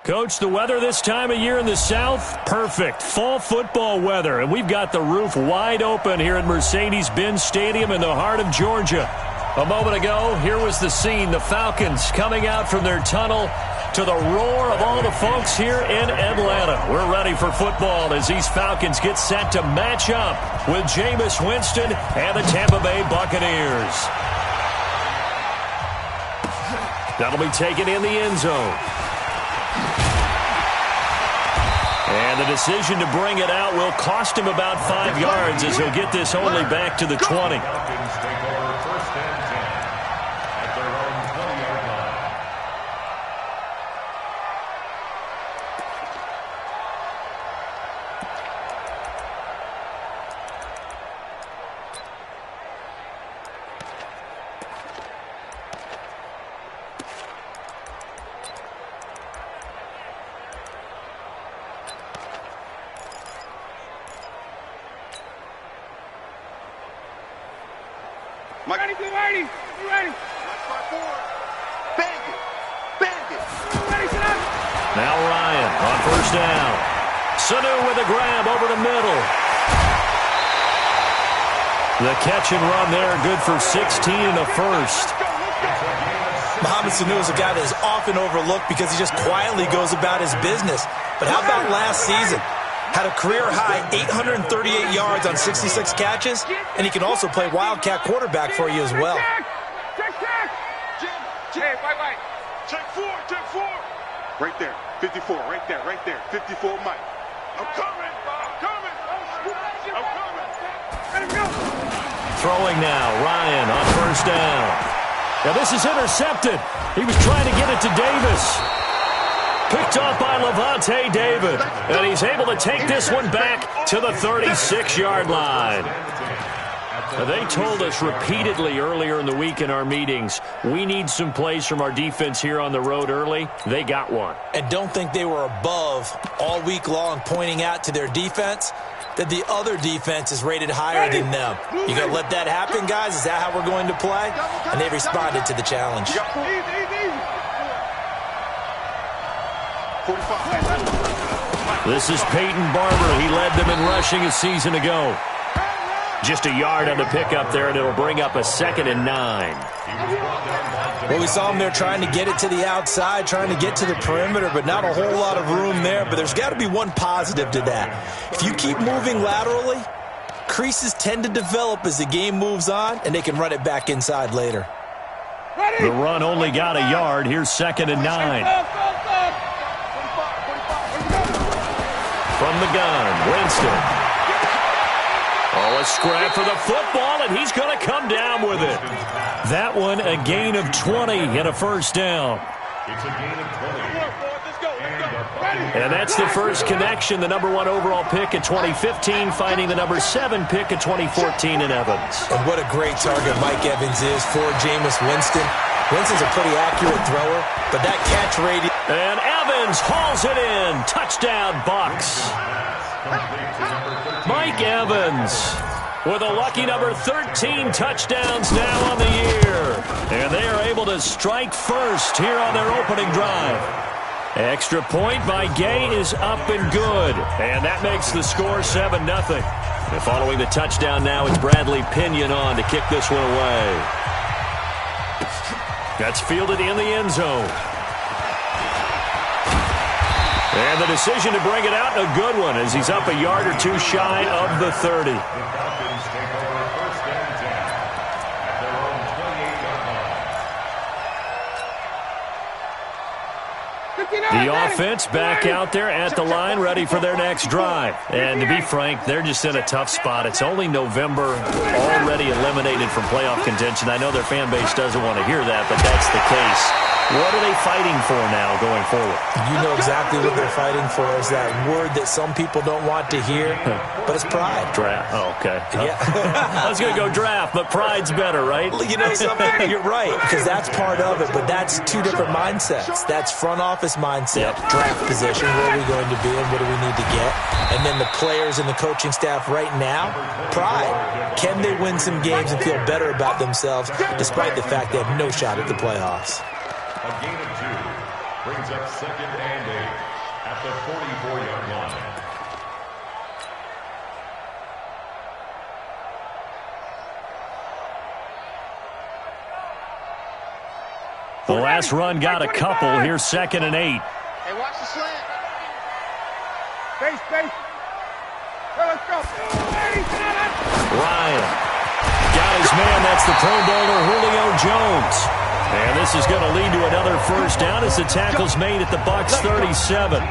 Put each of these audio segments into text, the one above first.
Coach, the weather this time of year in the South, perfect. Fall football weather, and we've got the roof wide open here at Mercedes-Benz Stadium in the heart of Georgia. A moment ago, here was the scene. The Falcons coming out from their tunnel to the roar of all the folks here in Atlanta. We're ready for football as these Falcons get set to match up with Jameis Winston and the Tampa Bay Buccaneers. That'll be taken in the end zone. And the decision to bring it out will cost him about 5 yards as he'll get this only back to the 20. Now Ryan on first down. Sanu with a grab over the middle. The catch and run there, good for 16 in the first. Mohamed Sanu is a guy that is often overlooked because he just quietly goes about his business. But how about last season? Had a career-high 838 yards on 66 catches, and he can also play wildcat quarterback for you as well. Check four. Right there, 54, right there, 54, Mike. I'm coming. Throwing now, Ryan on first down. Now this is intercepted. He was trying to get it to Davis. Picked off by Levante David. And he's able to take this one back to the 36-yard line. Now, they told us repeatedly earlier in the week in our meetings, we need some plays from our defense here on the road early. They got one. And don't think they were above all week long pointing out to their defense that the other defense is rated higher than them. You going to let that happen, guys? Is that how we're going to play? And they responded to the challenge. This is Peyton Barber. He led them in rushing a season ago. Just a yard on the pickup there, and it'll bring up a 2nd and 9. Well, we saw him there trying to get it to the outside, trying to get to the perimeter, but not a whole lot of room there. But there's got to be one positive to that. If you keep moving laterally, creases tend to develop as the game moves on, and they can run it back inside later. The run only got a yard. Here's 2nd and 9. From the gun, Winston. Oh, a scrap for the football, and he's going to come down with it. That one, a gain of 20 and a first down. It's a gain of 20. And that's the first connection, the number 1 overall pick in 2015, finding the number 7 pick in 2014 in Evans. And what a great target Mike Evans is for Jameis Winston. Winston's a pretty accurate thrower, but that catch radius. And Evans hauls it in. Touchdown, Bucs. Mike Evans with a lucky number 13 touchdowns now on the year. And they are able to strike first here on their opening drive. Extra point by Gay is up and good. And that makes the score 7-0. And following the touchdown now, it's Bradley Pinion on to kick this one away. That's fielded in the end zone. And the decision to bring it out, a good one, as he's up a yard or two shy of the 30. The offense back out there at the line, ready for their next drive. And to be frank, they're just in a tough spot. It's only November, already eliminated from playoff contention. I know their fan base doesn't want to hear that, but that's the case. What are they fighting for now going forward? You know exactly what they're fighting for is that word that some people don't want to hear, but it's pride. Draft. Oh, okay. Yeah. I was going to go draft, but pride's better, right? You know something? You're right, because that's part of it, but that's two different mindsets. That's front office mindset, draft position, where are we going to be and what do we need to get? And then the players and the coaching staff right now, pride. Can they win some games and feel better about themselves despite the fact they have no shot at the playoffs? A gain of 2 brings Brings up 2nd and 8 at the 44-yard line. The last run got a couple. Here's 2nd and 8. Hey, watch the slant. Space. Let's go. Ryan got his man. That's the Pro Bowler Julio Jones. And this is going to lead to another first down as the tackle's made at the Bucs 37.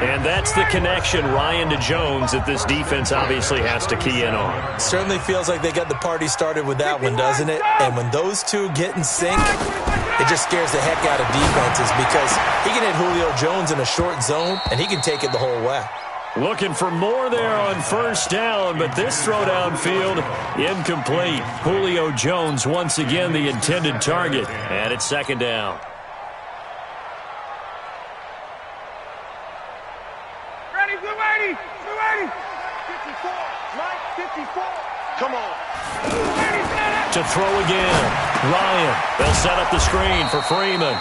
And that's the connection, Ryan to Jones, that this defense obviously has to key in on. Certainly feels like they got the party started with that one, doesn't it? And when those two get in sync, it just scares the heck out of defenses because he can hit Julio Jones in a short zone, and he can take it the whole way. Looking for more there on first down, but this throw downfield incomplete. Julio Jones once again the intended target, and it's 2nd down. Ready, 280. 54. Right, 54. Come on. To throw again. Ryan. They'll set up the screen for Freeman.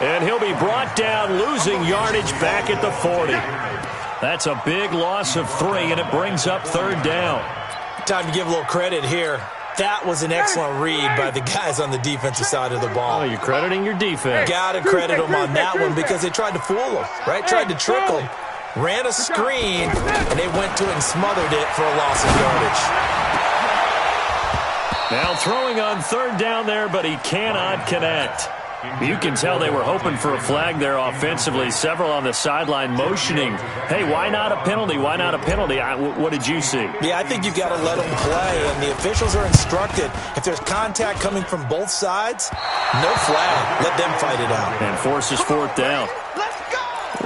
And he'll be brought down, losing yardage back at the 40. That's a big loss of 3, and it brings up 3rd down. Time to give a little credit here. That was an excellent read by the guys on the defensive side of the ball. Oh, you're crediting your defense. Got to credit them on that one because they tried to fool them, right? Tried to trick them. Ran a screen, and they went to it and smothered it for a loss of yardage. Now throwing on 3rd down there, but he cannot connect. You can tell they were hoping for a flag there offensively. Several on the sideline motioning, hey, why not a penalty? Why not a penalty? What did you see? Yeah, I think you've got to let them play, and the officials are instructed. If there's contact coming from both sides, no flag. Let them fight it out. And forces 4th down.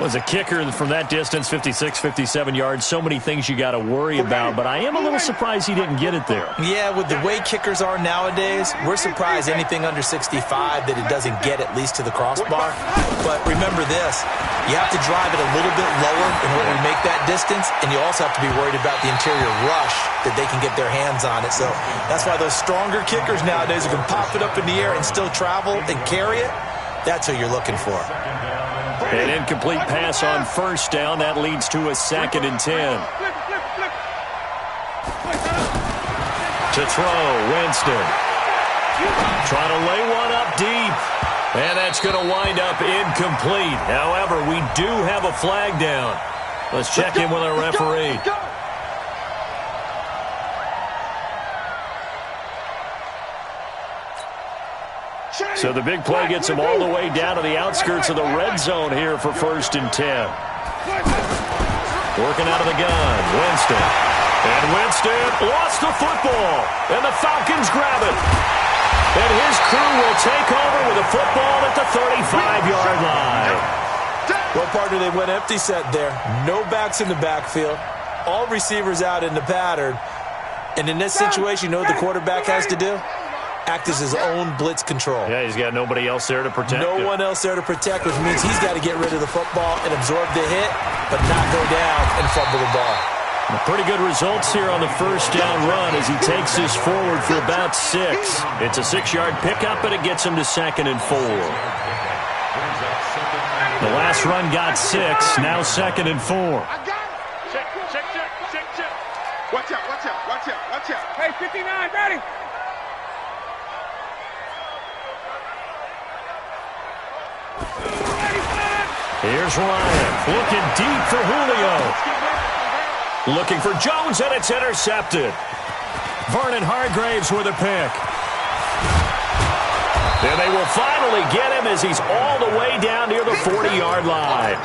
Was a kicker from that distance, 56, 57 yards. So many things you got to worry about, but I am a little surprised he didn't get it there. Yeah, with the way kickers are nowadays, we're surprised anything under 65 that it doesn't get at least to the crossbar. But remember this, you have to drive it a little bit lower in order to make that distance, and you also have to be worried about the interior rush that they can get their hands on it. So that's why those stronger kickers nowadays who can pop it up in the air and still travel and carry it, that's who you're looking for. An incomplete pass on first down. That leads to a 2nd and 10. To throw, Winston. Trying to lay one up deep. And that's going to wind up incomplete. However, we do have a flag down. Let's check in with our referee. So the big play gets him all the way down to the outskirts of the red zone here for 1st and 10. Working out of the gun, Winston. And Winston lost the football. And the Falcons grab it. And his crew will take over with a football at the 35-yard line. Well, partner, they went empty set there. No backs in the backfield. All receivers out in the pattern. And in this situation, you know what the quarterback has to do? Act as his own blitz control. Yeah, he's got nobody else there to protect him. No one else there to protect, which means he's got to get rid of the football and absorb the hit, but not go down and fumble the ball. Pretty good results here on the first down run as he takes this forward for about 6. It's a 6-yard pickup, but it gets him to 2nd and 4. The last run got 6, now 2nd and 4. Check. Watch out. Hey, 59, ready. Here's Ryan looking deep for Julio. Looking for Jones, and it's intercepted. Vernon Hargreaves with a pick. And they will finally get him as he's all the way down near the 40-yard line.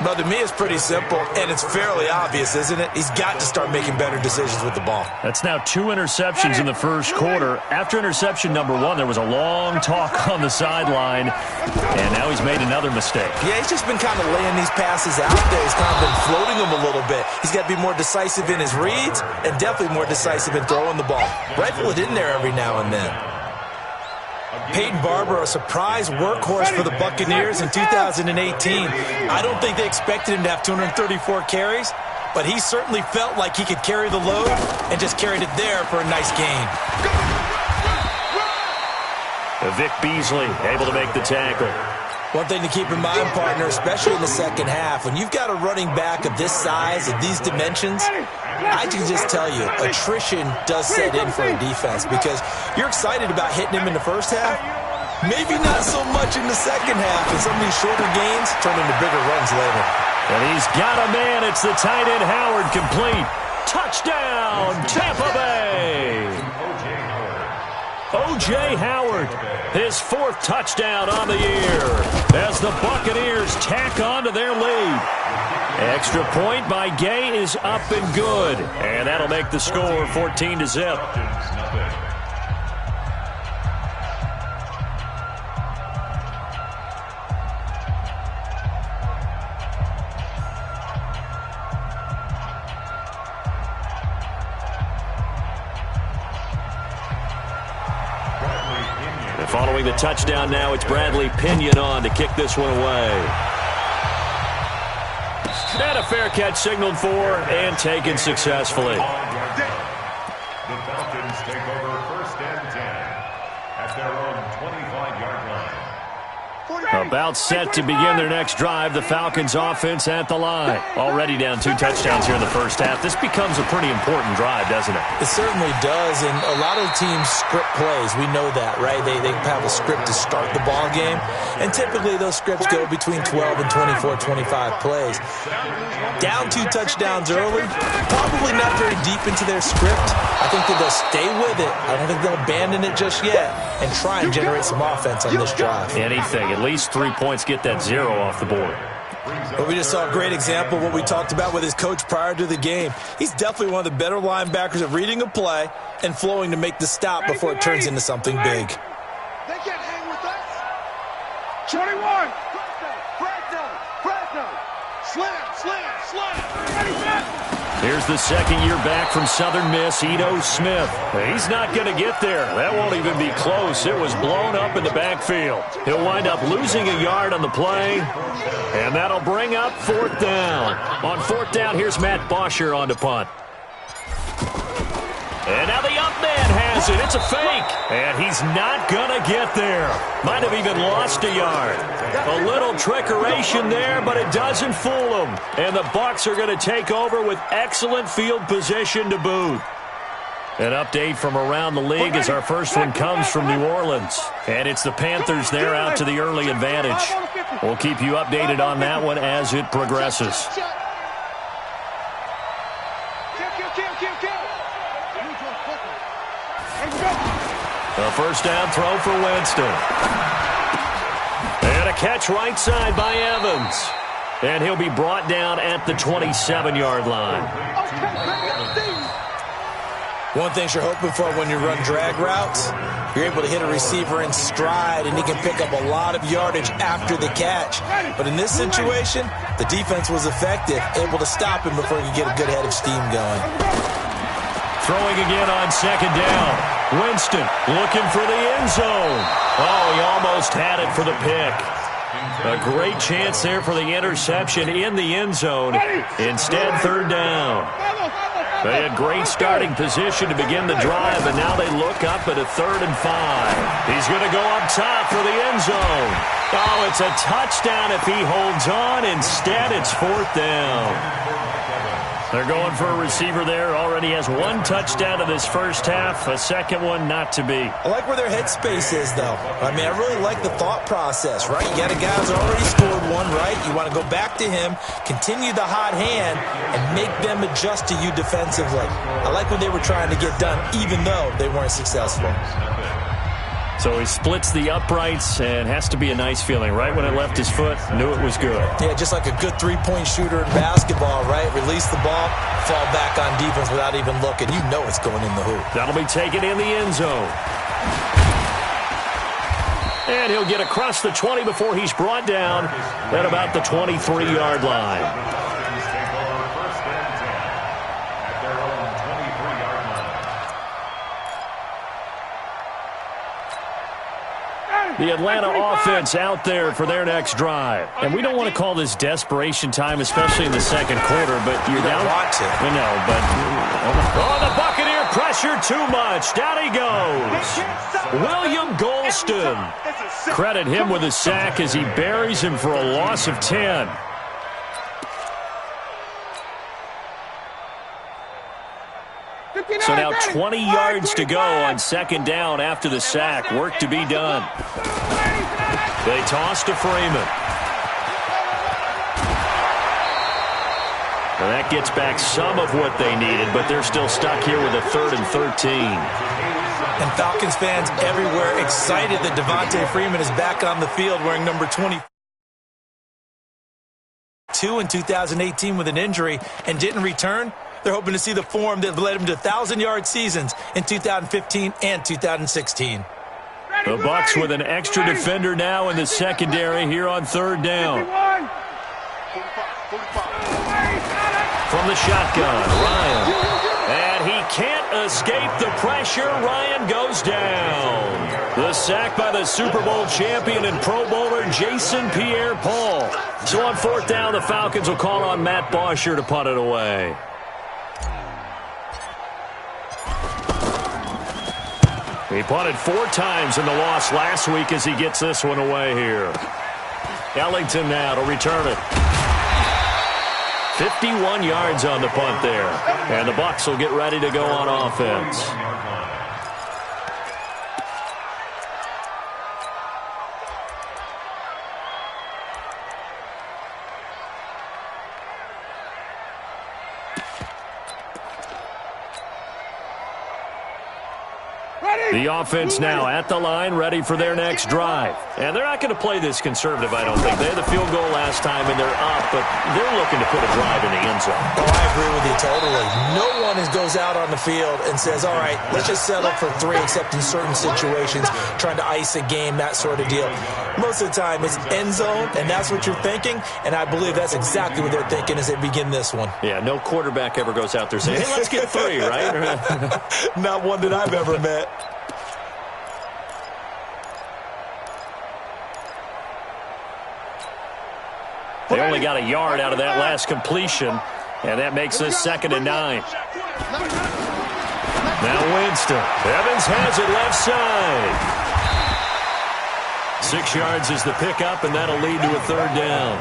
But to me, it's pretty simple, and it's fairly obvious, isn't it? He's got to start making better decisions with the ball. That's now 2 interceptions in the first quarter. After interception number 1, there was a long talk on the sideline, and now he's made another mistake. Yeah, he's just been kind of laying these passes out there. He's kind of been floating them a little bit. He's got to be more decisive in his reads and definitely more decisive in throwing the ball. Rifle it in there every now and then. Peyton Barber, a surprise workhorse for the Buccaneers in 2018. I don't think they expected him to have 234 carries, but he certainly felt like he could carry the load and just carried it there for a nice gain. Vic Beasley able to make the tackle. One thing to keep in mind, partner, especially in the second half, when you've got a running back of this size, of these dimensions, I can just tell you, attrition does set in for a defense because you're excited about hitting him in the first half. Maybe not so much in the second half, and some of these shorter gains turn into bigger runs later. And he's got a man. It's the tight end Howard, complete. Touchdown, Tampa Bay. O.J. Howard, his 4th touchdown on the year as the Buccaneers tack on to their lead. Extra point by Gay is up and good, and that'll make the score 14-0. Following the touchdown now, it's Bradley Pinion on to kick this one away. And a fair catch signaled for and taken successfully. The Falcons take over 1st and 10 at their own 25-yard line. About set to begin their next drive, the Falcons offense at the line. Already down 2 touchdowns here in the first half. This becomes a pretty important drive, doesn't it? It certainly does, and a lot of teams script plays. We know that, right? They have a script to start the ball game, and typically those scripts go between 12 and 24, 25 plays. Down 2 touchdowns early, probably not very deep into their script. I think that they'll stay with it. I don't think they'll abandon it just yet and try and generate some offense on this drive. Anything. At least 3 points, get that 0 off the board. But we just saw a great example of what we talked about with his coach prior to the game. He's definitely one of the better linebackers at reading a play and flowing to make the stop before it turns into something big. They can't hang with us. 21. Fresno. Slam. Here's the second year back from Southern Miss, Ito Smith. He's not going to get there. That won't even be close. It was blown up in the backfield. He'll wind up losing a yard on the play, and that'll bring up 4th down. On 4th down, here's Matt Bosher on to punt. And now the up man has it. It's a fake. And he's not going to get there. Might have even lost a yard. A little trickeration there, but it doesn't fool him. And the Bucs are going to take over with excellent field position to boot. An update from around the league as our first one comes from New Orleans. And it's the Panthers there out to the early advantage. We'll keep you updated on that one as it progresses. A first down throw for Winston. And a catch right side by Evans. And he'll be brought down at the 27-yard line. One thing you're hoping for when you run drag routes, you're able to hit a receiver in stride, and he can pick up a lot of yardage after the catch. But in this situation, the defense was effective, able to stop him before he could get a good head of steam going. Throwing again on 2nd down. Winston looking for the end zone. Oh, he almost had it for the pick. A great chance there for the interception in the end zone. Instead, 3rd down. They had great starting position to begin the drive, and now they look up at a 3rd and 5. He's going to go up top for the end zone. Oh, it's a touchdown if he holds on. Instead, it's 4th down. They're going for a receiver there. Already has 1 touchdown in this first half. A second one not to be. I like where their headspace is, though. I mean, I really like the thought process, right? You got a guy who's already scored 1, right? You want to go back to him, continue the hot hand, and make them adjust to you defensively. I like what they were trying to get done, even though they weren't successful. So he splits the uprights, and has to be a nice feeling. Right when it left his foot, knew it was good. Yeah, just like a good 3-point shooter in basketball, right? Release the ball, fall back on defense without even looking. You know it's going in the hoop. That'll be taken in the end zone. And he'll get across the 20 before he's brought down at about the 23-yard line. The Atlanta offense out there for their next drive. And we don't want to call this desperation time, especially in the second quarter, but you're down. Want to. I know, but the Buccaneer pressure too much. Down he goes. William Golston. Credit him with a sack as he buries him for a loss of 10. So now 20 yards to go on second down after the sack. Work to be done. They toss to Freeman. Well, that gets back some of what they needed, but they're still stuck here with a 3rd and 13. And Falcons fans everywhere excited that Devontae Freeman is back on the field wearing number 22 in 2018 with an injury and didn't return. They're hoping to see the form that led him to 1,000-yard seasons in 2015 and 2016. The Bucs with an extra defender now in the secondary here on 3rd down. From the shotgun, Ryan. And he can't escape the pressure. Ryan goes down. The sack by the Super Bowl champion and Pro Bowler Jason Pierre-Paul. So on 4th down, the Falcons will call on Matt Bosher to punt it away. He punted 4 times in the loss last week as he gets this one away here. Ellington now to return it. 51 yards on the punt there. And the Bucs will get ready to go on offense. The offense now at the line, ready for their next drive. And they're not going to play this conservative, I don't think. They had the field goal last time, and they're up, but they're looking to put a drive in the end zone. Oh, I agree with you totally. No one goes out on the field and says, all right, let's just settle for 3, except in certain situations, trying to ice a game, that sort of deal. Most of the time, it's end zone, and that's what you're thinking, and I believe that's exactly what they're thinking as they begin this one. Yeah, no quarterback ever goes out there saying, hey, let's get 3, right? Not one that I've ever met. They only got a yard out of that last completion, and that makes this 2nd and 9. Now Winston. Evans has it left side. 6 yards is the pickup, and that'll lead to a 3rd down.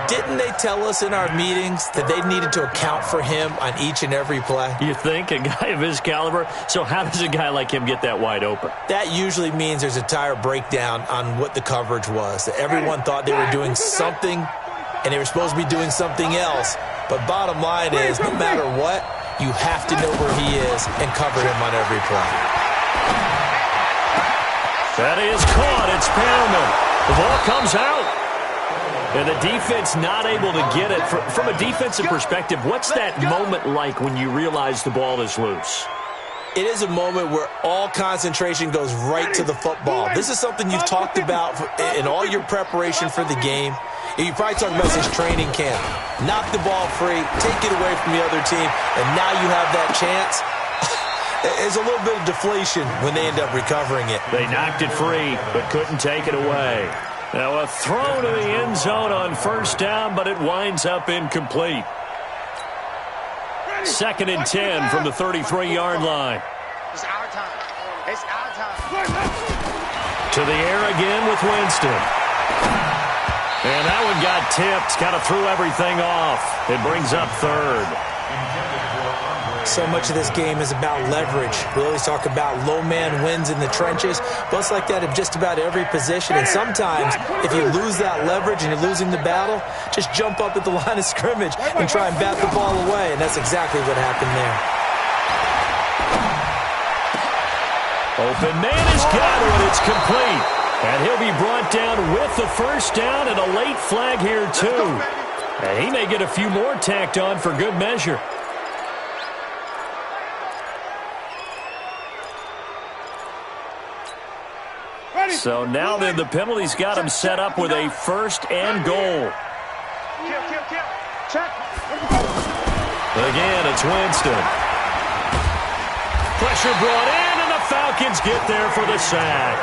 Didn't they tell us in our meetings that they needed to account for him on each and every play? You think? A guy of his caliber? So how does a guy like him get that wide open? That usually means there's a tire breakdown on what the coverage was. That everyone thought they were doing something, and they were supposed to be doing something else. But bottom line is, no matter what, you have to know where he is and cover him on every play. That is caught. It's Perriman. The ball comes out. And the defense not able to get it. From a defensive perspective, what's that moment like when you realize the ball is loose? It is a moment where all concentration goes right to the football. This is something you've talked about in all your preparation for the game. You probably talked about this training camp. Knock the ball free, take it away from the other team, and now you have that chance. There's a little bit of deflation when they end up recovering it. They knocked it free, but couldn't take it away. Now a throw to the end zone on 1st down, but it winds up incomplete. 2nd and 10 from the 33-yard line. It's our time. It's our time. To the air again with Winston. And that one got tipped, kind of threw everything off. It brings up 3rd. So much of this game is about leverage. We always talk about low man wins in the trenches, but it's like that in just about every position. And sometimes, if you lose that leverage and you're losing the battle, just jump up at the line of scrimmage and try and bat the ball away. And that's exactly what happened there. Open man is got it. It's complete. And he'll be brought down with the 1st down and a late flag here, too. And he may get a few more tacked on for good measure. So now then the penalty's got him set up with a 1st and goal. Again, it's Winston. Pressure brought in, and the Falcons get there for the sack.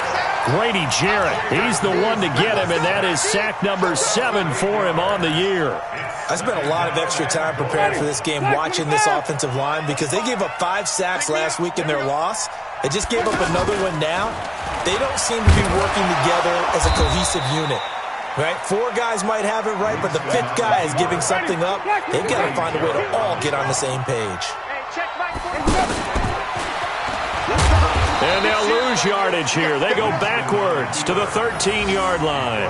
Grady Jarrett, he's the one to get him, and that is sack number 7 for him on the year. I spent a lot of extra time preparing for this game watching this offensive line because they gave up 5 sacks last week in their loss. They just gave up another one now. They don't seem to be working together as a cohesive unit. Right? 4 guys might have it right, but the 5th guy is giving something up. They've got to find a way to all get on the same page. And they'll lose yardage here. They go backwards to the 13-yard line.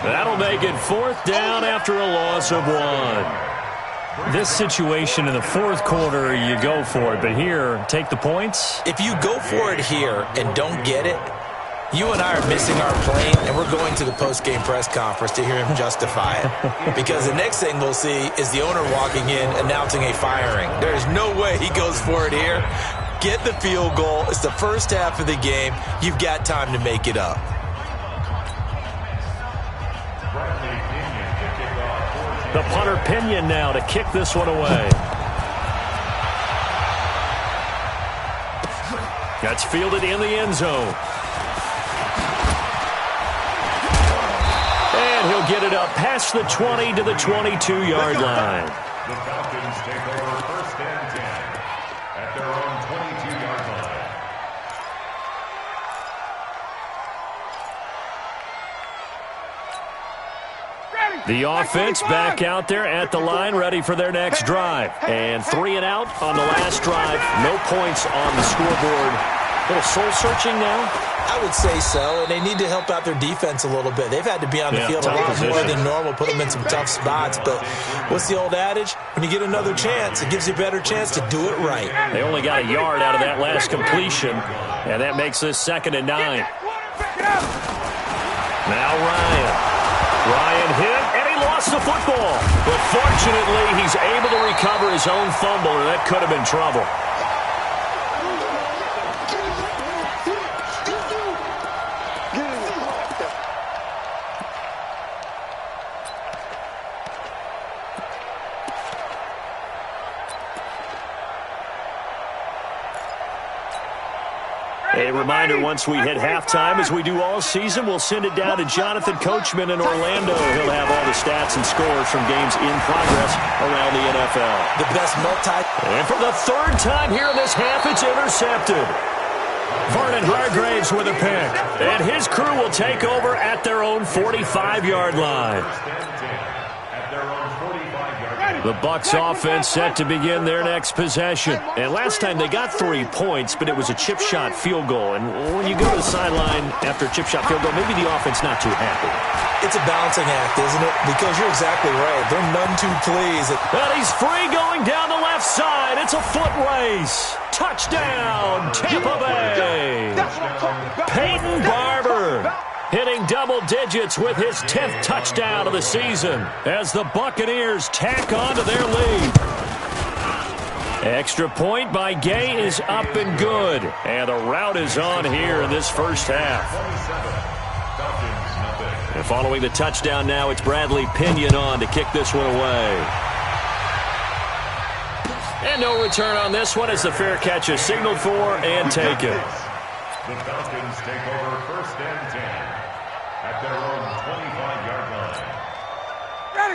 That'll make it 4th down after a loss of 1. This situation in the 4th quarter, you go for it. But here, take the points. If you go for it here and don't get it, you and I are missing our plane, and we're going to the post-game press conference to hear him justify it. Because the next thing we'll see is the owner walking in announcing a firing. There's no way he goes for it here. Get the field goal. It's the first half of the game. You've got time to make it up. The punter Pinion now to kick this one away. That's fielded in the end zone. And he'll get it up past the 20 to the 22-yard line. The Falcons take over 1st and 10 at their own 22-yard line. The offense back out there at the line, ready for their next drive. And 3 and out on the last drive. No points on the scoreboard. A little soul-searching now? I would say so, and they need to help out their defense a little bit. They've had to be on the field a lot more than normal, put them in some tough spots. But what's the old adage? When you get another chance, it gives you a better chance to do it right. They only got a yard out of that last completion, and that makes this 2nd and 9. Now Ryan. Ryan hit, and he lost the football. But fortunately, he's able to recover his own fumble, or that could have been trouble. A reminder, once we hit halftime, as we do all season, we'll send it down to Jonathan Coachman in Orlando. He'll have all the stats and scores from games in progress around the NFL. The best And for the 3rd time here in this half, it's intercepted. Vernon Hargraves with a pick. And his crew will take over at their own 45-yard line. The Bucs offense set to begin their next possession. And last time they got 3 points, but it was a chip shot field goal. And when you go to the sideline after a chip shot field goal, maybe the offense not too happy. It's a balancing act, isn't it? Because you're exactly right. They're none too pleased. And he's free going down the left side. It's a foot race. Touchdown, Tampa Bay. Peyton Barber hitting double digits with his 10th touchdown of the season as the Buccaneers tack on to their lead. Extra point by Gay is up and good. And the route is on here in this first half. And following the touchdown now, it's Bradley Pinion on to kick this one away. And no return on this one as the fair catch is signaled for and taken. The Falcons take over 1st and 10 at their own 25-yard line.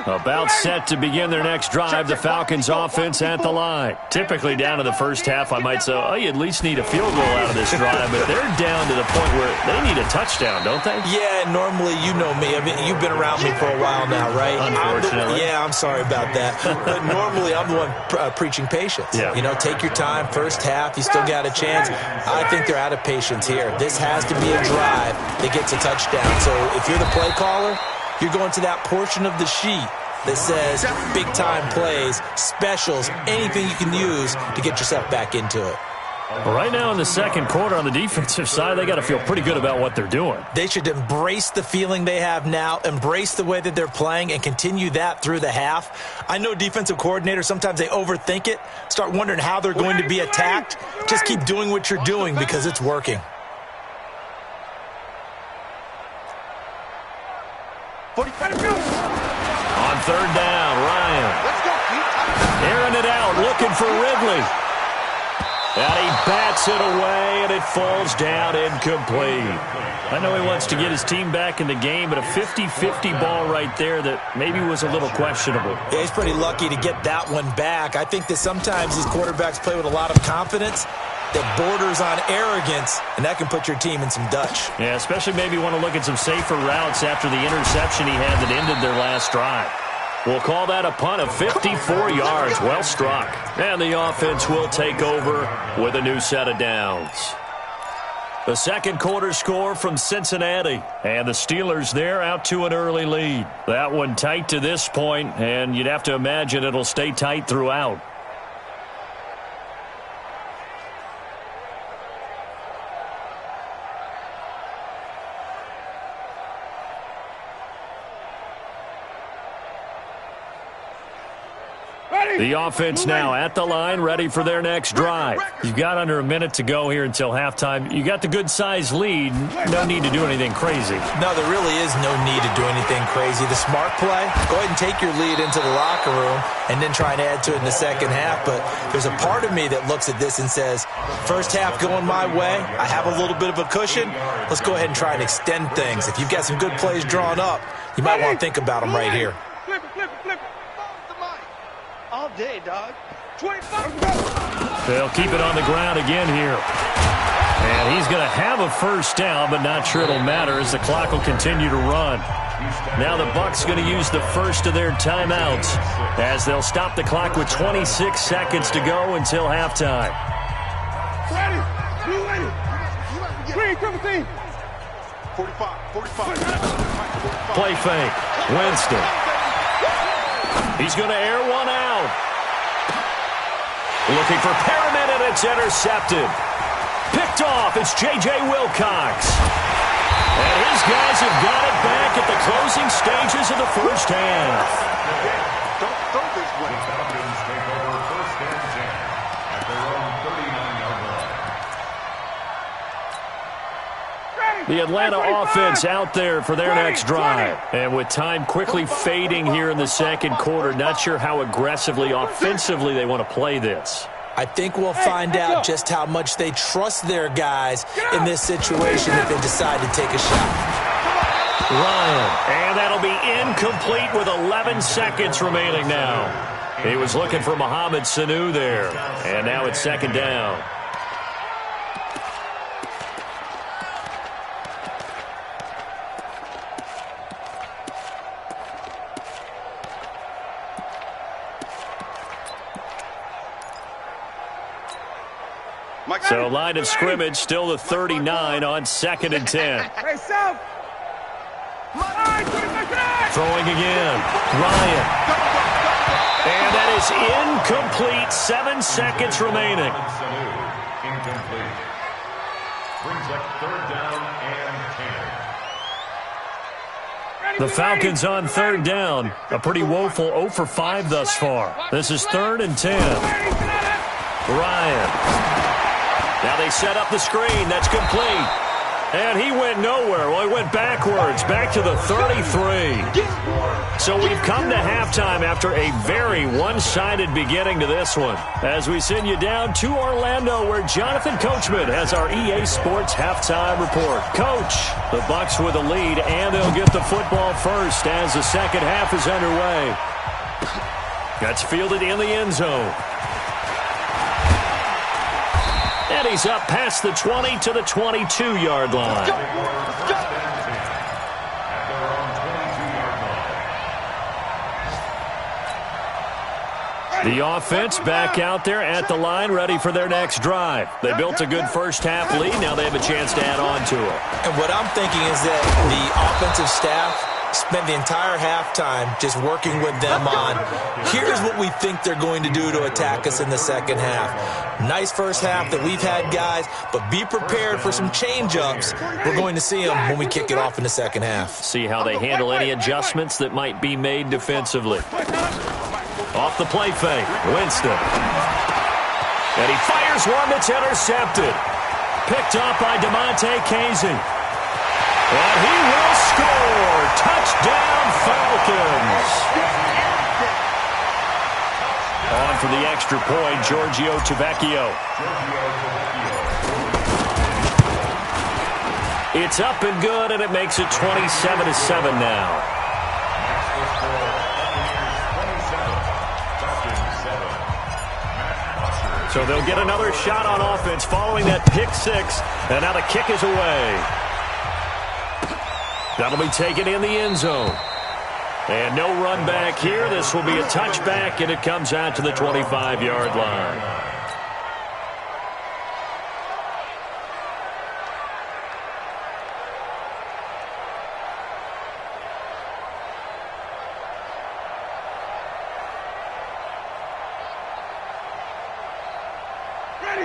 About set to begin their next drive, the Falcons offense at the line. Typically down to the first half, I might say, oh, you at least need a field goal out of this drive, but they're down to the point where they need a touchdown, don't they? Yeah, normally, you know me. I mean, you've been around me for a while now, right? Unfortunately. I'm sorry about that. But normally, I'm the one preaching patience. Yeah. You know, take your time, first half, you still got a chance. I think they're out of patience here. This has to be a drive that gets a touchdown. So if you're the play caller, you're going to that portion of the sheet that says big-time plays, specials, anything you can use to get yourself back into it. Well, right now in the second quarter on the defensive side, they got to feel pretty good about what they're doing. They should embrace the feeling they have now, embrace the way that they're playing, and continue that through the half. I know defensive coordinators, sometimes they overthink it, start wondering how they're going to be attacked. Just keep doing what you're doing because it's working. On 3rd down, Ryan. Airing it out, looking for Ridley. And he bats it away, and it falls down incomplete. I know he wants to get his team back in the game, but a 50-50 ball right there that maybe was a little questionable. Yeah, he's pretty lucky to get that one back. I think that sometimes these quarterbacks play with a lot of confidence that borders on arrogance, and that can put your team in some Dutch. Yeah, especially maybe want to look at some safer routes after the interception he had that ended their last drive. We'll call that a punt of 54 yards. Well struck. And the offense will take over with a new set of downs. The second quarter score from Cincinnati. And the Steelers there out to an early lead. That one tight to this point, and you'd have to imagine it'll stay tight throughout. The offense now at the line, ready for their next drive. You've got under a minute to go here until halftime. You got the good-sized lead. No need to do anything crazy. No, there really is no need to do anything crazy. The smart play, go ahead and take your lead into the locker room and then try and add to it in the second half. But there's a part of me that looks at this and says, first half going my way, I have a little bit of a cushion. Let's go ahead and try and extend things. If you've got some good plays drawn up, you might want to think about them right here. Flip it. All day, dog. 25. They'll keep it on the ground again here. And he's going to have a first down, but not sure it'll matter as the clock will continue to run. Now the Bucs going to use the first of their timeouts as they'll stop the clock with 26 seconds to go until halftime. Green, 45. Play fake. Winston. He's going to air one out. Looking for Perriman, and it's intercepted. Picked off. It's J.J. Wilcox. And his guys have got it back at the closing stages of the first half. Don't throw this way. The Falcons take over first and 10 at their own 39-yard line. The Atlanta offense out there for their next drive. And with time quickly fading here in the second quarter, not sure how aggressively, offensively they want to play this. I think we'll find out just how much they trust their guys in this situation if they decide to take a shot. Ryan. And that'll be incomplete with 11 seconds remaining now. He was looking for Mohamed Sanu there. And now it's second down. So line of scrimmage still the 39 on second and 10. Throwing again. Ryan. And that is incomplete. 7 seconds remaining. Incomplete. Brings up third down and 10. The Falcons on third down. A pretty woeful 0 for 5 thus far. This is third and 10. Ryan. Now they set up the screen. That's complete. And he went nowhere. Well, he went backwards, back to the 33. So we've come to halftime after a very one-sided beginning to this one. As we send you down to Orlando, where Jonathan Coachman has our EA Sports halftime report. Coach, the Bucs with a lead, and they'll get the football first as the second half is underway. That's fielded in the end zone. And he's up past the 20 to the 22-yard line. The offense back out there at the line, ready for their next drive. They built a good first-half lead. Now they have a chance to add on to it. And what I'm thinking is that the offensive staff spent the entire halftime just working with them on, here's what we think they're going to do to attack us in the second half. Nice first half that we've had, guys, but be prepared for some change-ups. We're going to see them when we kick it off in the second half. See how they handle any adjustments that might be made defensively. Off the play fake, Winston. And he fires one that's intercepted. Picked up by DeMonte Casey. And he will score. Touchdown, Falcons. On for the extra point, Giorgio Tavecchio. It's up and good, and it makes it 27-7 now. So they'll get another shot on offense following that pick six, and now the kick is away. That'll be taken in the end zone. And no run back here. This will be a touchback, and it comes out to the 25-yard line.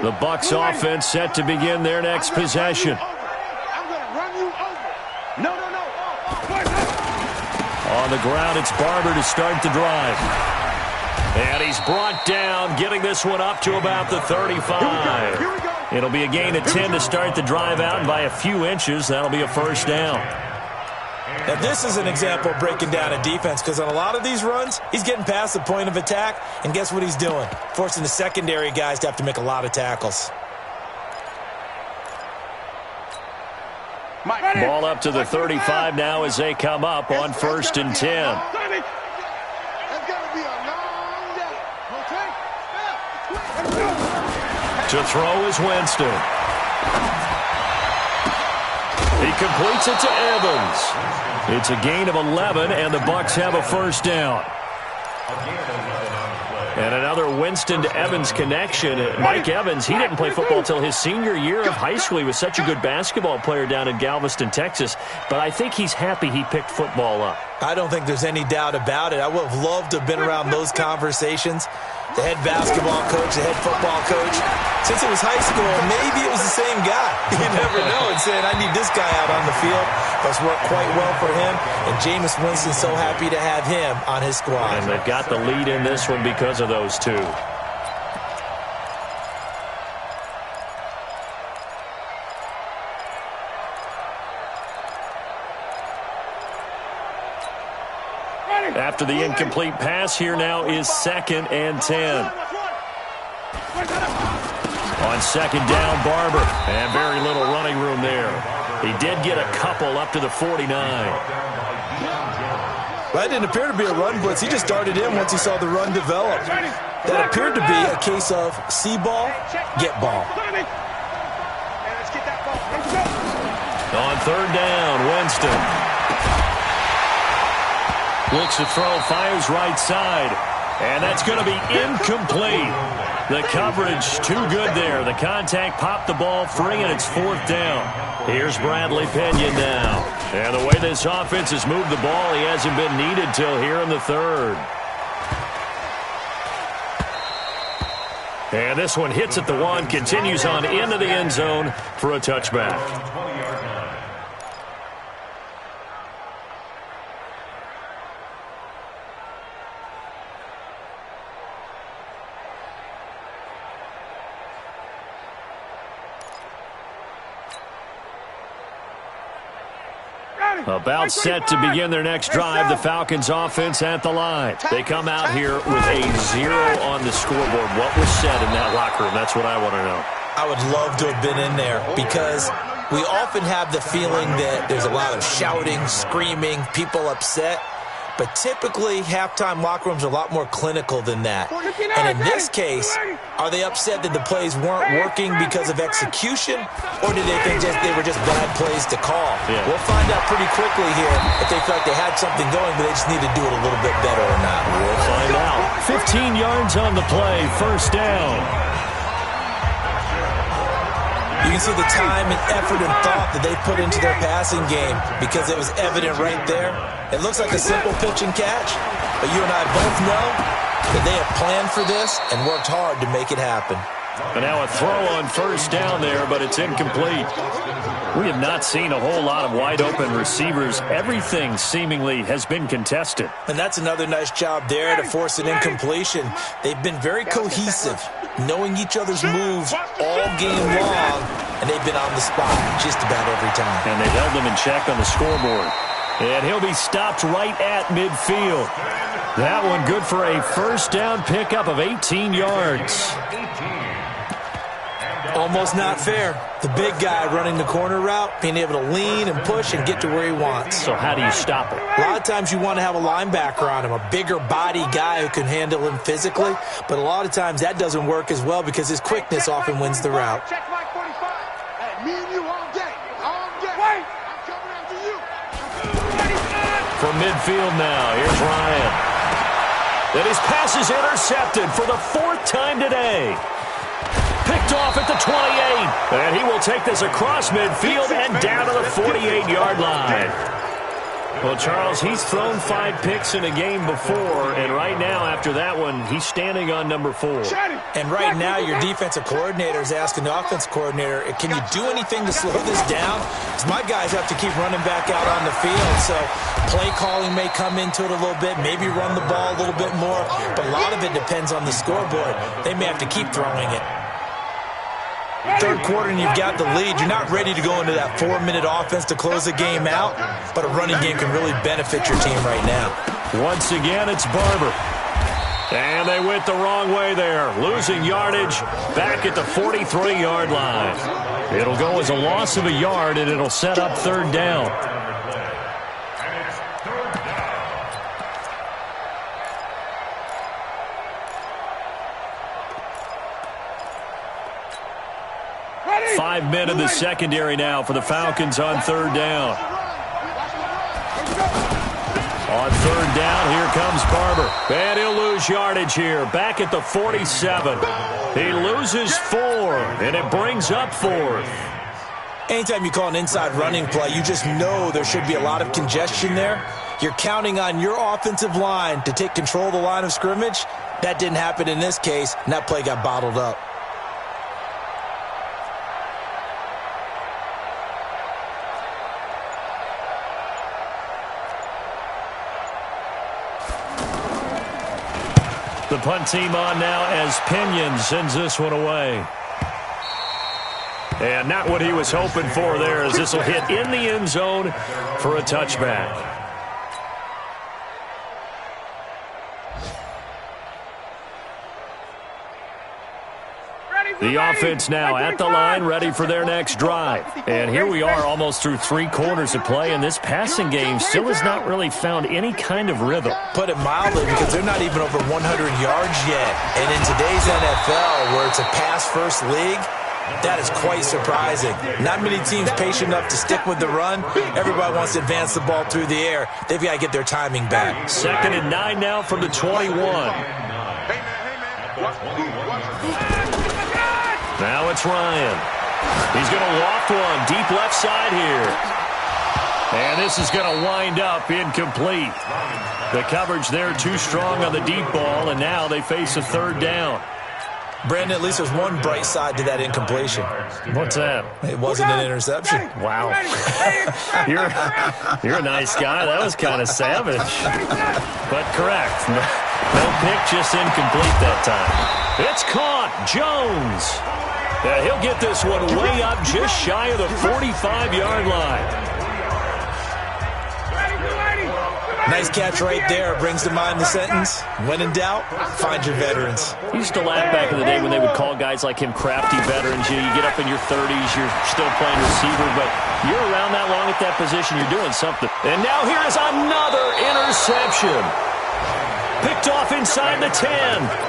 The Bucs offense set to begin their next possession. I'm going to run you over. No. On the ground, it's Barber to start the drive. And he's brought down, getting this one up to about the 35. Here we go. It'll be a gain of 10 to start the drive out, and by a few inches, that'll be a first down. Now, this is an example of breaking down a defense, because on a lot of these runs, he's getting past the point of attack, and guess what he's doing? Forcing the secondary guys to have to make a lot of tackles. Ball up to the 35 now as they come up on 1st and 10. That's going to be a long day. Okay? To throw is Winston. He completes it to Evans. It's a gain of 11, and the Bucs have a first down. And another Winston to Evans connection. Mike Evans, he didn't play football until his senior year of high school. He was such a good basketball player down in Galveston, Texas. But I think he's happy he picked football up. I don't think there's any doubt about it. I would have loved to have been around those conversations. The head basketball coach, the head football coach. Since it was high school, maybe it was the same guy. You never know. And saying, I need this guy out on the field. That's worked quite well for him. And Jameis Winston's so happy to have him on his squad. And they've got the lead in this one because of those two. After the incomplete pass, here now is 2nd and 10. On 2nd down, Barber. And very little running room there. He did get a couple up to the 49. That didn't appear to be a run blitz. He just darted in once he saw the run develop. That appeared to be a case of see ball, get ball. On 3rd down, Winston. Looks to throw, fires right side. And that's going to be incomplete. The coverage too good there. The contact popped the ball free, and it's 4th down. Here's Bradley Pinion now. And the way this offense has moved the ball, he hasn't been needed till here in the 3rd. And this one hits at the 1, continues on into the end zone for a touchback. About set to begin their next drive, the Falcons offense at the line. They come out here with a 0 on the scoreboard. What was said in that locker room? That's what I want to know. I would love to have been in there because we often have the feeling that there's a lot of shouting, screaming, people upset. But typically, halftime locker rooms are a lot more clinical than that. And in this case, are they upset that the plays weren't working because of execution? Or do they think they were just bad plays to call? Yeah. We'll find out pretty quickly here if they felt like they had something going, but they just need to do it a little bit better or not. We'll find out. 15 yards on the play, 1st down. You can see the time and effort and thought that they put into their passing game because it was evident right there. It looks like a simple pitch and catch, but you and I both know that they have planned for this and worked hard to make it happen. And now a throw on 1st down there, but it's incomplete. We have not seen a whole lot of wide-open receivers. Everything seemingly has been contested. And that's another nice job there to force an incompletion. They've been very cohesive, knowing each other's moves all game long, and they've been on the spot just about every time. And they've held them in check on the scoreboard. And he'll be stopped right at midfield. That one good for a first down pickup of 18 yards. Almost not fair. The big guy running the corner route, being able to lean and push and get to where he wants. So how do you stop it? A lot of times you want to have a linebacker on him, a bigger body guy who can handle him physically, but a lot of times that doesn't work as well because his quickness often wins the route. Check my 45. Hey, me and you all day. All day. Wait. I'm coming after you. From midfield now, here's Ryan. And his pass is intercepted for the 4th time today. Picked off at the 28. And he will take this across midfield and down to the 48-yard line. Well, Charles, he's thrown 5 picks in a game before, and right now, after that one, he's standing on number 4. And right now, your defensive coordinator is asking the offensive coordinator, can you do anything to slow this down? Because my guys have to keep running back out on the field, so play calling may come into it a little bit, maybe run the ball a little bit more, but a lot of it depends on the scoreboard. They may have to keep throwing it. Third quarter and you've got the lead. You're not ready to go into that 4-minute offense to close the game out, but a running game can really benefit your team right now. Once again, it's Barber. And they went the wrong way there, losing yardage back at the 43-yard line. It'll go as a loss of a yard, and it'll set up 3rd down. And it's 3rd down. 5 men in the secondary now for the Falcons on 3rd down. On 3rd down, here comes Barber. And he'll lose yardage here, back at the 47. He loses 4, and it brings up 4th. Anytime you call an inside running play, you just know there should be a lot of congestion there. You're counting on your offensive line to take control of the line of scrimmage. That didn't happen in this case, and that play got bottled up. The punt team on now as Pinion sends this one away. And not what he was hoping for there, as this will hit in the end zone for a touchback. The offense now at the line, ready for their next drive. And here we are almost through 3 quarters of play, and this passing game still has not really found any kind of rhythm. Put it mildly, because they're not even over 100 yards yet. And in today's NFL, where it's a pass-first league, that is quite surprising. Not many teams patient enough to stick with the run. Everybody wants to advance the ball through the air. They've got to get their timing back. 2nd and 9 now from the 21. Now it's Ryan. He's going to loft one deep left side here. And this is going to wind up incomplete. The coverage there too strong on the deep ball, and now they face a 3rd down. Brandon, at least there's one bright side to that incompletion. What's that? It wasn't an interception. Wow. You're a nice guy. That was kind of savage. But correct. No pick, just incomplete that time. It's caught. Jones. He'll get this one way up just shy of the 45-yard line. Nice catch right there. Brings to mind the sentence, when in doubt, find your veterans. I used to laugh back in the day when they would call guys like him crafty veterans. You get up in your 30s, you're still playing receiver, but you're around that long at that position, you're doing something. And now here is another interception. Picked off inside the 10.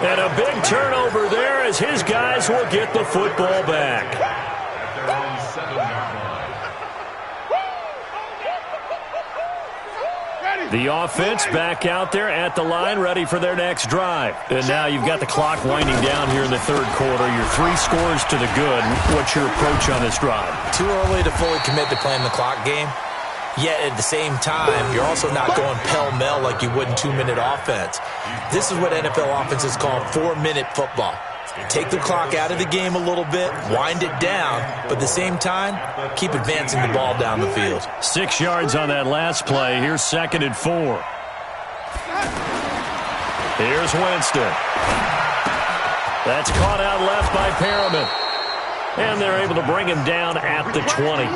And a big turnover there as his guys will get the football back. The offense back out there at the line, ready for their next drive. And now you've got the clock winding down here in the 3rd quarter. You're 3 scores to the good. What's your approach on this drive? Too early to fully commit to playing the clock game. Yet at the same time, you're also not going pell-mell like you would in 2-minute offense. This is what NFL offenses call 4-minute football. Take the clock out of the game a little bit, wind it down, but at the same time, keep advancing the ball down the field. 6 yards on that last play. Here's 2nd and 4. Here's Winston. That's caught out left by Perriman. And they're able to bring him down at the 20.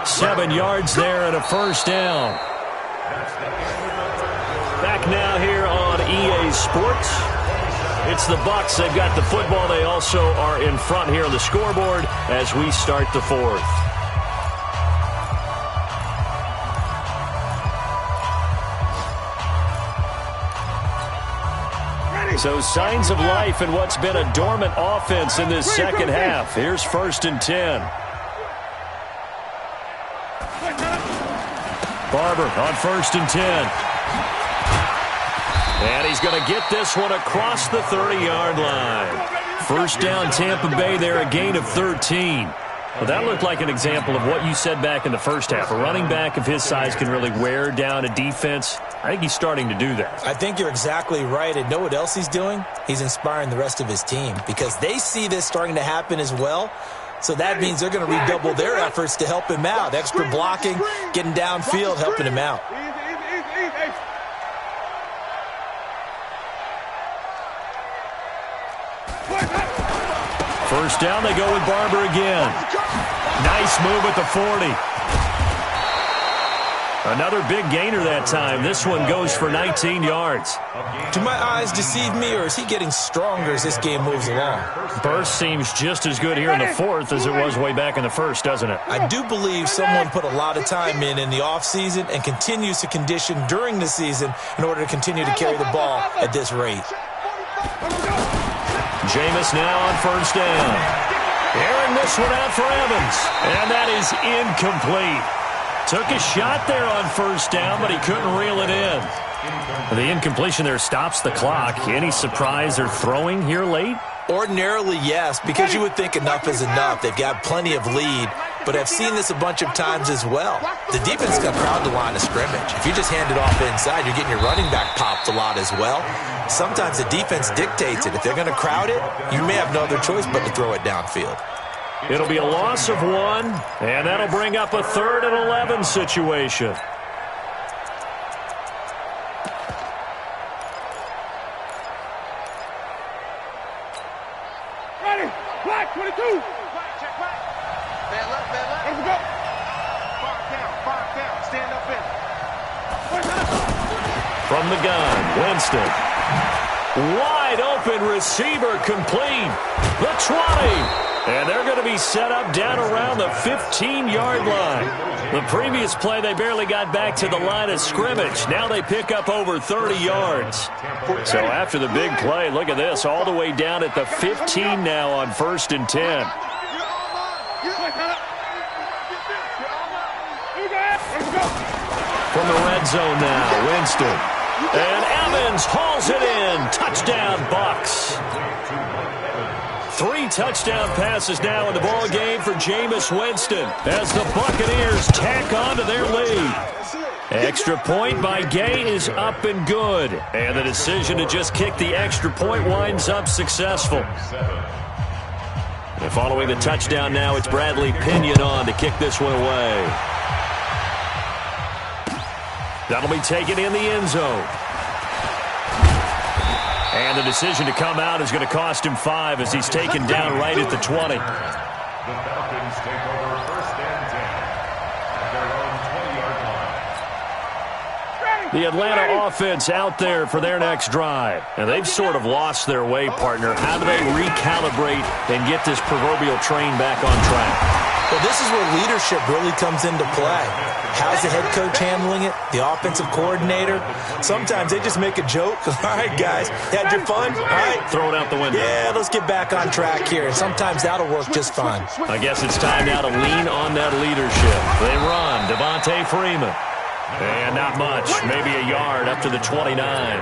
7 yards there and a 1st down. Back now here on EA Sports. It's the Bucs. They've got the football. They also are in front here on the scoreboard as we start the fourth. So signs of life in what's been a dormant offense in this second half. Here's 1st and 10. Barber on 1st and 10. And he's going to get this one across the 30-yard line. First down, Tampa Bay there, a gain of 13. Well, that looked like an example of what you said back in the first half. A running back of his size can really wear down a defense. I think he's starting to do that. I think you're exactly right. And know what else he's doing? He's inspiring the rest of his team because they see this starting to happen as well. So that means they're going to redouble their efforts to help him out. Extra blocking, getting downfield, helping him out. First down, they go with Barber again. Nice move at the 40. Another big gainer that time. This one goes for 19 yards. Do my eyes deceive me, or is he getting stronger as this game moves along? Burst seems just as good here in the fourth as it was way back in the first, doesn't it? I do believe someone put a lot of time in the offseason and continues to condition during the season in order to continue to carry the ball at this rate. Jameis now on first down. Airing this one out for Evans. And that is incomplete. Took a shot there on first down, but he couldn't reel it in. The incompletion there stops the clock. Any surprise they're throwing here late? Ordinarily, yes, because you would think enough is enough. They've got plenty of lead, but I've seen this a bunch of times as well. The defense got crowd the line of scrimmage. If you just hand it off inside, you're getting your running back popped a lot as well. Sometimes the defense dictates it. If they're going to crowd it, you may have no other choice but to throw it downfield. It'll be a loss of 1, and that'll bring up a 3rd and 11 situation. Ready, black 22. Check back. Man left. Let's go. 5 down. Stand up in. From the gun, Winston. Wide open receiver complete. The 20. And they're going to be set up down around the 15-yard line. The previous play, they barely got back to the line of scrimmage. Now they pick up over 30 yards. So after the big play, look at this, all the way down at the 15 now on 1st and 10. From the red zone now, Winston. And Evans hauls it in. Touchdown, Bucs. 3 touchdown passes now in the ball game for Jameis Winston as the Buccaneers tack on to their lead. Extra point by Gay is up and good. And the decision to just kick the extra point winds up successful. And following the touchdown now, it's Bradley Pinion on to kick this one away. That'll be taken in the end zone. And the decision to come out is going to cost him 5 as he's taken down right at the 20. The Falcons take over 1st and 10 at their own 20-yard line. The Atlanta offense out there for their next drive. And they've sort of lost their way, partner. How do they recalibrate and get this proverbial train back on track? Well, this is where leadership really comes into play. How's the head coach handling it? The offensive coordinator? Sometimes they just make a joke. All right, guys, had your fun? All right. Throw it out the window. Yeah, let's get back on track here. And sometimes that'll work just fine. I guess it's time now to lean on that leadership. They run. Devontae Freeman. And not much. Maybe a yard up to the 29.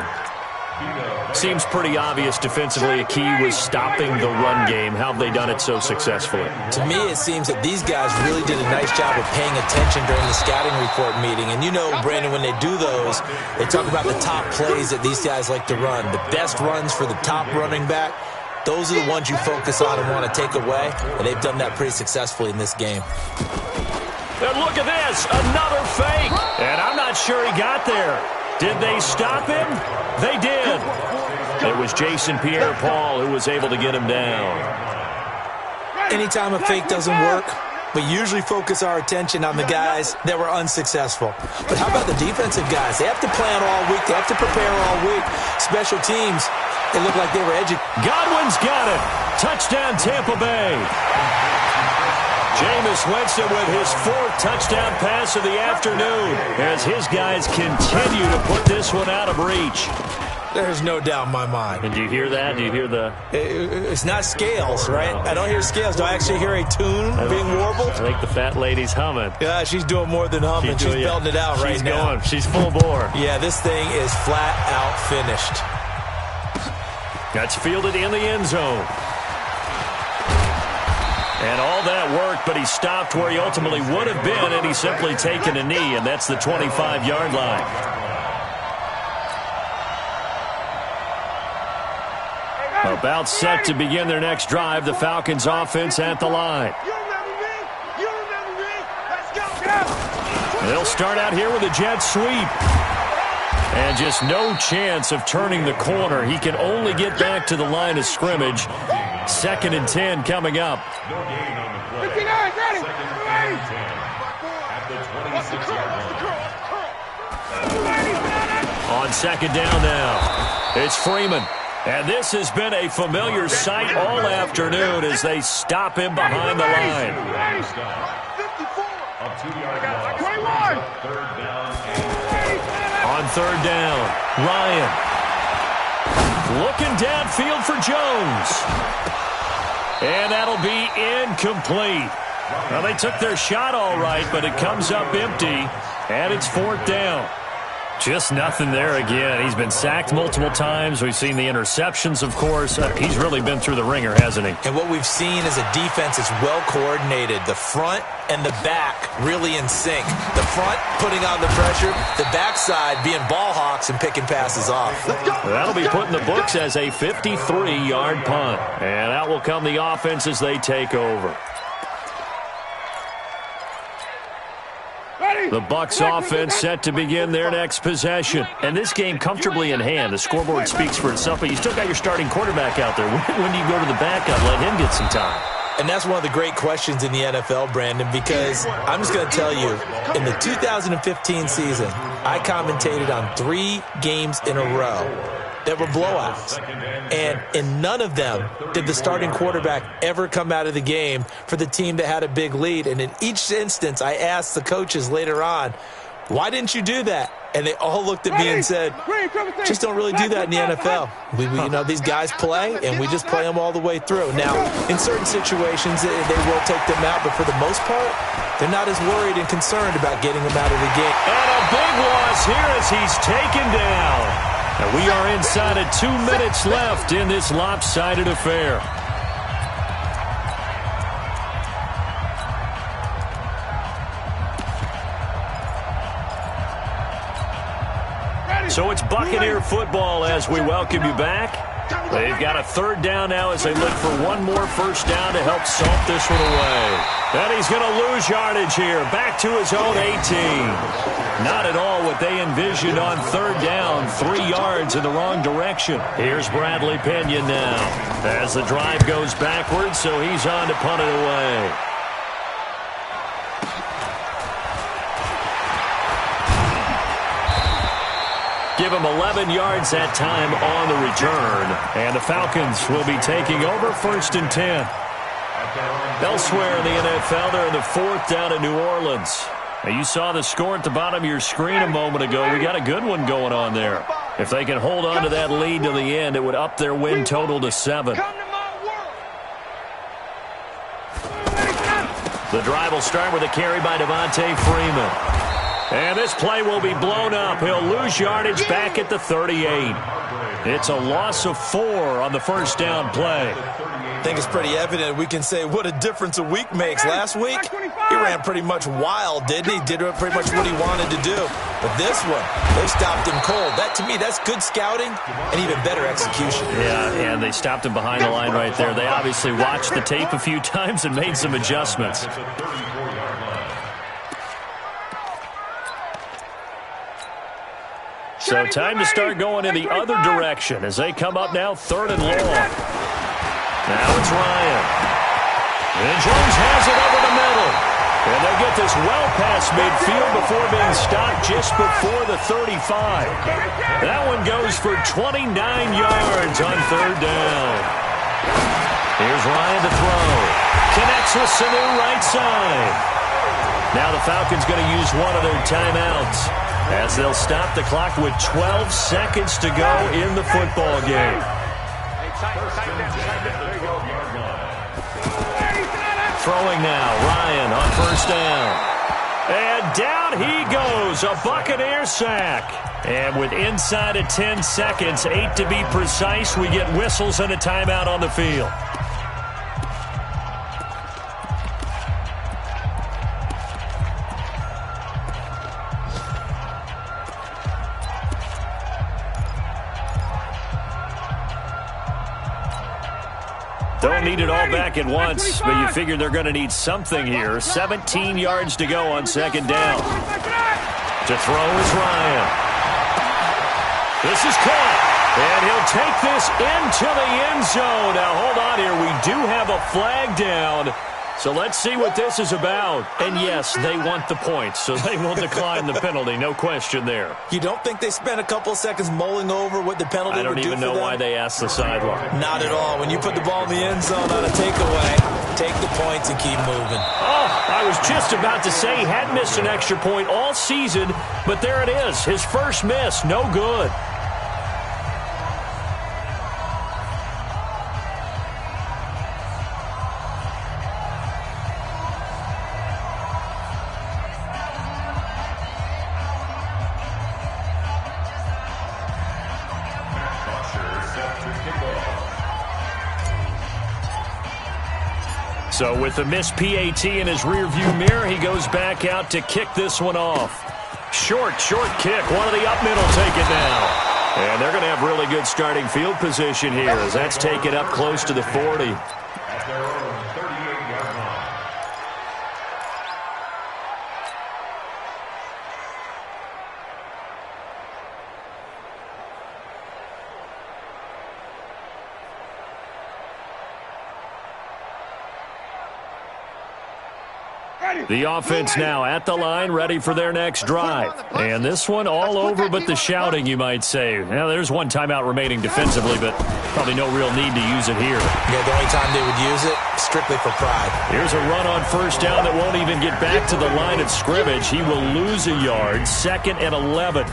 Seems pretty obvious defensively a key was stopping the run game. How have they done it so successfully? To me, it seems that these guys really did a nice job of paying attention during the scouting report meeting. And you know, Brandon, when they do those, they talk about the top plays that these guys like to run. The best runs for the top running back, those are the ones you focus on and want to take away. And they've done that pretty successfully in this game. And look at this, another fake. And I'm not sure he got there. Did they stop him? They did. It was Jason Pierre-Paul who was able to get him down. Anytime a fake doesn't work, but usually focus our attention on the guys that were unsuccessful. But how about the defensive guys? They have to plan all week. They have to prepare all week. Special teams, they look like they were educated. Godwin's got it. Touchdown, Tampa Bay. Jameis Winston with his 4th touchdown pass of the afternoon as his guys continue to put this one out of reach. There's no doubt in my mind. And do you hear that? Do you hear the... It's not scales, right? I don't hear scales. Do I actually hear a tune being warbled? I think the fat lady's humming. Yeah, she's doing more than humming. She's belting it out right now. She's full bore. Yeah, this thing is flat out finished. That's fielded in the end zone. And all that worked, but he stopped where he ultimately would have been, and he's simply taken a knee, and that's the 25-yard line. About set to begin their next drive, the Falcons offense at the line. They'll start out here with a jet sweep. And just no chance of turning the corner. He can only get back to the line of scrimmage. 2nd and 10 coming up. No gain on the play. 59, got it. 2nd and 10 at the 26-yard line. On 2nd down now, it's Freeman. And this has been a familiar sight all afternoon as they stop him behind the line. A 2-yard loss. 3rd down. On 3rd down, Ryan. Looking downfield for Jones. And that'll be incomplete. Well, they took their shot all right, but it comes up empty, and it's 4th down. Just nothing there again. He's been sacked multiple times. We've seen the interceptions, of course. He's really been through the ringer, hasn't he? And what we've seen is a defense that's well coordinated. The front and the back really in sync. The front putting on the pressure, the backside being ball hawks and picking passes off. That'll be put in the books as a 53-yard punt. And out will come the offense as they take over. The Bucs offense set to begin their next possession. And this game comfortably in hand. The scoreboard speaks for itself, but you still got your starting quarterback out there. When do you go to the backup, let him get some time? And that's one of the great questions in the NFL, Brandon, because I'm just going to tell you, in the 2015 season, I commentated on 3 games in a row that were blowouts. And in none of them did the starting quarterback ever come out of the game for the team that had a big lead. And in each instance, I asked the coaches later on, why didn't you do that? And they all looked at me and said, just don't really do that in the NFL. These guys play, and we just play them all the way through. Now, in certain situations, they will take them out, but for the most part, they're not as worried and concerned about getting them out of the game. And a big loss here as he's taken down. And we are inside of 2 minutes left in this lopsided affair. So it's Buccaneer football as we welcome you back. They've got a 3rd down now as they look for one more 1st down to help salt this one away. And he's going to lose yardage here. Back to his own 18. Not at all what they envisioned on 3rd down. 3 yards in the wrong direction. Here's Bradley Pinion now as the drive goes backwards, so he's on to punt it away. Give him 11 yards that time on the return. And the Falcons will be taking over 1st and 10. Elsewhere in the NFL, they're in the 4th down in New Orleans. Now, you saw the score at the bottom of your screen a moment ago. We got a good one going on there. If they can hold on to that lead to the end, it would up their win total to 7. The drive will start with a carry by Devontae Freeman. And this play will be blown up. He'll lose yardage back at the 38. It's a loss of 4 on the 1st down play. I think it's pretty evident. We can say what a difference a week makes. Last week, he ran pretty much wild, didn't he? Did pretty much what he wanted to do. But this one, they stopped him cold. That, to me, that's good scouting and even better execution. Yeah, and they stopped him behind the line right there. They obviously watched the tape a few times and made some adjustments. So time to start going in the other direction as they come up now 3rd and long. Now it's Ryan. And Jones has it over the middle. And they'll get this well past midfield before being stopped just before the 35. That one goes for 29 yards on third down. Here's Ryan to throw. Connects with Sanu right side. Now the Falcons going to use one of their timeouts as they'll stop the clock with 12 seconds to go in the football game. Throwing now, Ryan on first down. And down he goes, a Buccaneer sack. And with inside of 10 seconds, 8 to be precise, we get whistles and a timeout on the field. Don't need it all back at once, but you figure they're going to need something here. 17 yards to go on second down. To throw is Ryan. This is caught, and he'll take this into the end zone. Now, hold on here. We do have a flag down, so let's see what this is about. And, yes, they want the points, so they will decline the penalty. No question there. You don't think they spent a couple seconds mulling over what the penalty would do for them? I don't even know why they asked the sideline. Not at all. When you put the ball in the end zone on a takeaway, take the points and keep moving. Oh, I was just about to say he had missed an extra point all season, but there it is. His first miss, no good. So with the missed PAT in his rearview mirror, he goes back out to kick this one off. Short kick. One of the up middle take it now. And they're going to have really good starting field position here as that's taken up close to the 40. At their own 38-yard line. The offense now at the line, ready for their next drive. And this one all over but the shouting, you might say. Now, there's one timeout remaining defensively, but probably no real need to use it here. Yeah, the only time they would use it, strictly for pride. Here's a run on first down that won't even get back to the line of scrimmage. He will lose a yard, 2nd and 11.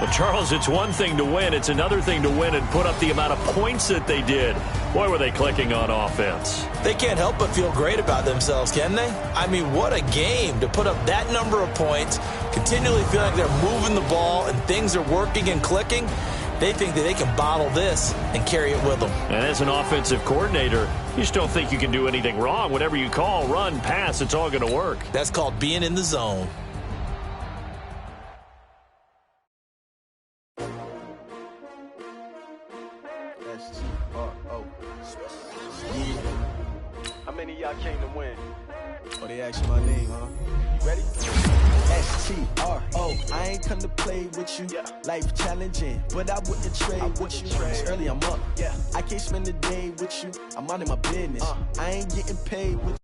Well, Charles, it's one thing to win. It's another thing to win and put up the amount of points that they did. Boy, were they clicking on offense. They can't help but feel great about themselves, can they? I mean, what a game to put up that number of points, continually feel like they're moving the ball and things are working and clicking. They think that they can bottle this and carry it with them. And as an offensive coordinator, you just don't think you can do anything wrong. Whatever you call, run, pass, it's all going to work. That's called being in the zone. How many of y'all came to win? Oh, they asked you my name, huh? You ready? S-T-R-O. I ain't come to play with you. Yeah. Life challenging, but I wouldn't trade with you. It's early, I'm up. Yeah. I can't spend the day with you. I'm out of my business. I ain't getting paid with